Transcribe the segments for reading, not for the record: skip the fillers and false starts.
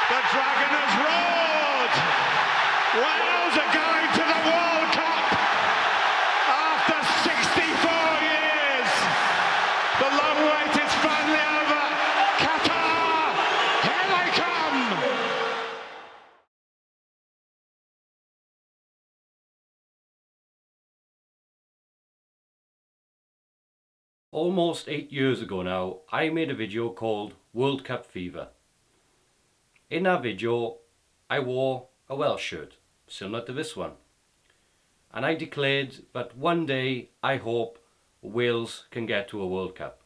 The dragon has roared! Wales are going to the World Cup after 64 years. The long wait is finally over. Qatar, here they come! Almost 8 years ago now, I made a video called World Cup Fever. In that video, I wore a Welsh shirt, similar to this one. And I declared that one day I hope Wales can get to a World Cup.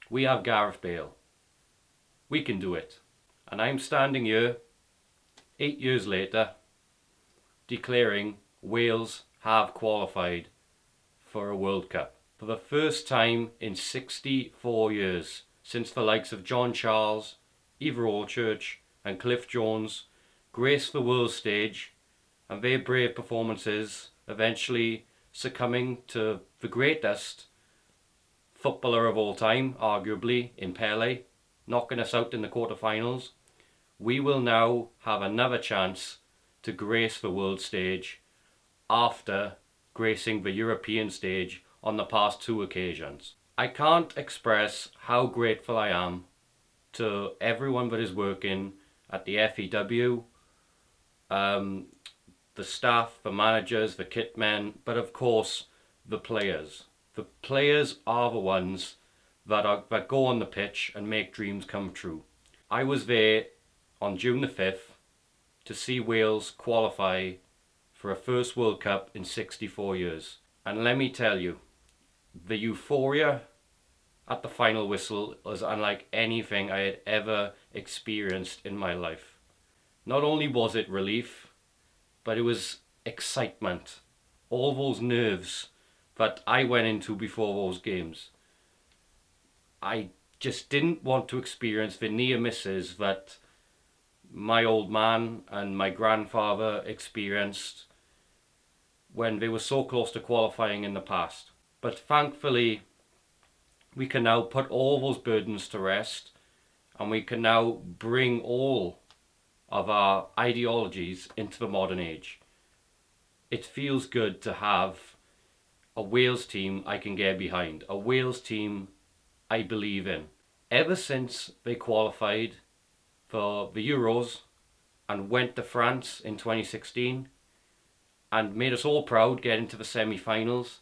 We have Gareth Bale. We can do it. And I'm standing here, 8 years later, declaring Wales have qualified for a World Cup. For the first time in 64 years, since the likes of John Charles, Ivor Allchurch and Cliff Jones graced the world stage, and their brave performances eventually succumbing to the greatest footballer of all time, arguably, in Pele, knocking us out in the quarterfinals. We will now have another chance to grace the world stage after gracing the European stage on the past 2 occasions. I can't express how grateful I am to everyone that is working at the FEW, the staff, the managers, the kit men, but of course the players. The players are the ones that go on the pitch and make dreams come true. I was there on June the 5th to see Wales qualify for a first World Cup in 64 years. And let me tell you, the euphoria at the final whistle was unlike anything I had ever experienced in my life. Not only was it relief, but it was excitement. All those nerves that I went into before those games. I just didn't want to experience the near misses that my old man and my grandfather experienced when they were so close to qualifying in the past. But thankfully, we can now put all those burdens to rest, and we can now bring all of our ideologies into the modern age. It feels good to have a Wales team I can get behind, a Wales team I believe in. Ever since they qualified for the Euros and went to France in 2016 and made us all proud getting to the semi-finals,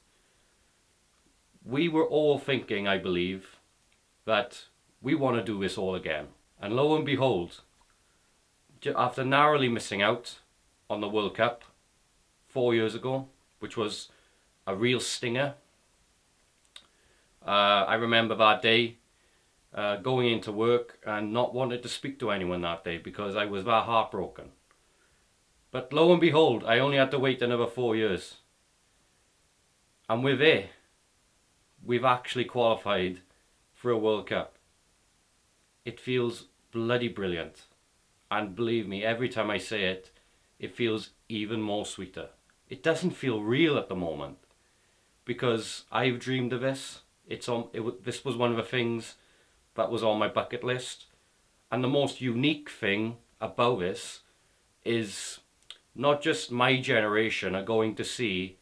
we were all thinking, I believe, that we want to do this all again. And lo and behold, after narrowly missing out on the World Cup 4 years ago, which was a real stinger, I remember that day going into work and not wanting to speak to anyone that day because I was that heartbroken. But lo and behold, I only had to wait another 4 years. And we're there. We've actually qualified for a World Cup. It feels bloody brilliant. And believe me, every time I say it, it feels even more sweeter. It doesn't feel real at the moment because I've dreamed of this. This was one of the things that was on my bucket list. And the most unique thing about this is not just my generation are going to see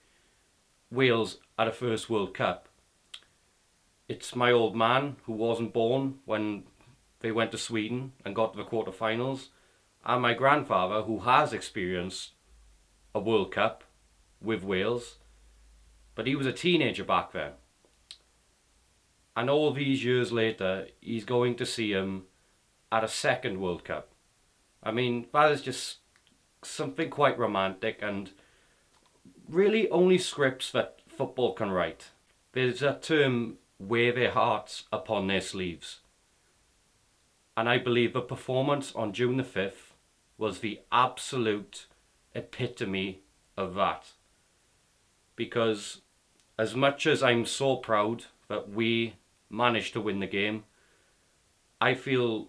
Wales at a first World Cup. It's my old man who wasn't born when they went to Sweden and got to the quarterfinals, and my grandfather who has experienced a World Cup with Wales, but he was a teenager back then. And all these years later, he's going to see him at a second World Cup. I mean, that is just something quite romantic, and really only scripts that football can write. There's a term, wear their hearts upon their sleeves. And I believe the performance on June the 5th was the absolute epitome of that. Because as much as I'm so proud that we managed to win the game, I do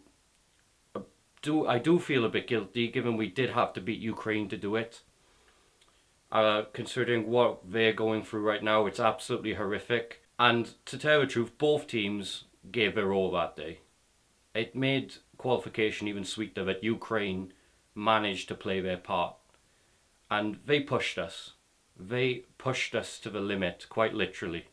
feel a bit guilty given we did have to beat Ukraine to do it. Considering what they're going through right now, it's absolutely horrific. And to tell the truth, both teams gave their all that day. It made qualification even sweeter that Ukraine managed to play their part. And they pushed us. They pushed us to the limit, quite literally.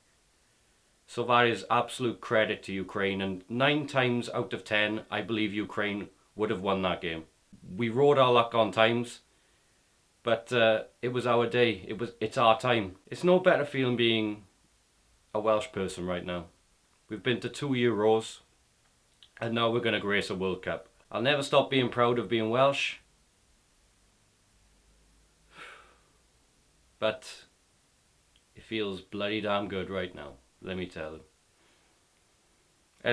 So that is absolute credit to Ukraine, and 9 times out of 10, I believe Ukraine would have won that game. We rode our luck on times, but it was our day. It's our time. It's no better feeling being a Welsh person right now. We've been to 2 Euros, and now we're going to grace a World Cup. I'll never stop being proud of being Welsh, but it feels bloody damn good right now, let me tell you.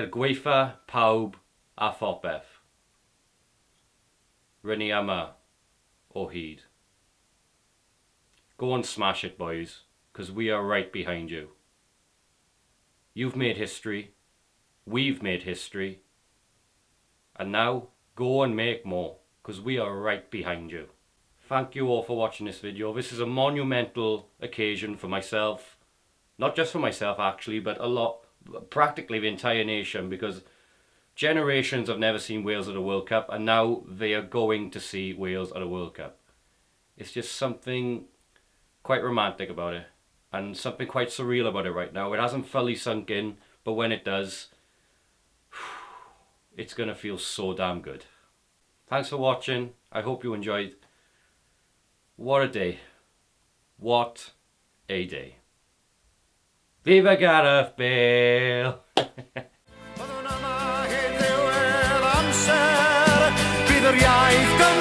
Gwaetha, pawb, a phopeth. Ry'n o hyd. Go and smash it, boys, because we are right behind you. You've made history. We've made history. And now, go and make more, because we are right behind you. Thank you all for watching this video. This is a monumental occasion for myself. Not just for myself, actually, but practically the entire nation, because generations have never seen Wales at a World Cup, and now they are going to see Wales at a World Cup. It's just something quite romantic about it, and something quite surreal about it right now. It hasn't fully sunk in, but when it does, it's going to feel so damn good. Thanks for watching. I hope you enjoyed. What a day. What a day. Viva Gareth Bale! Bydd yr iaith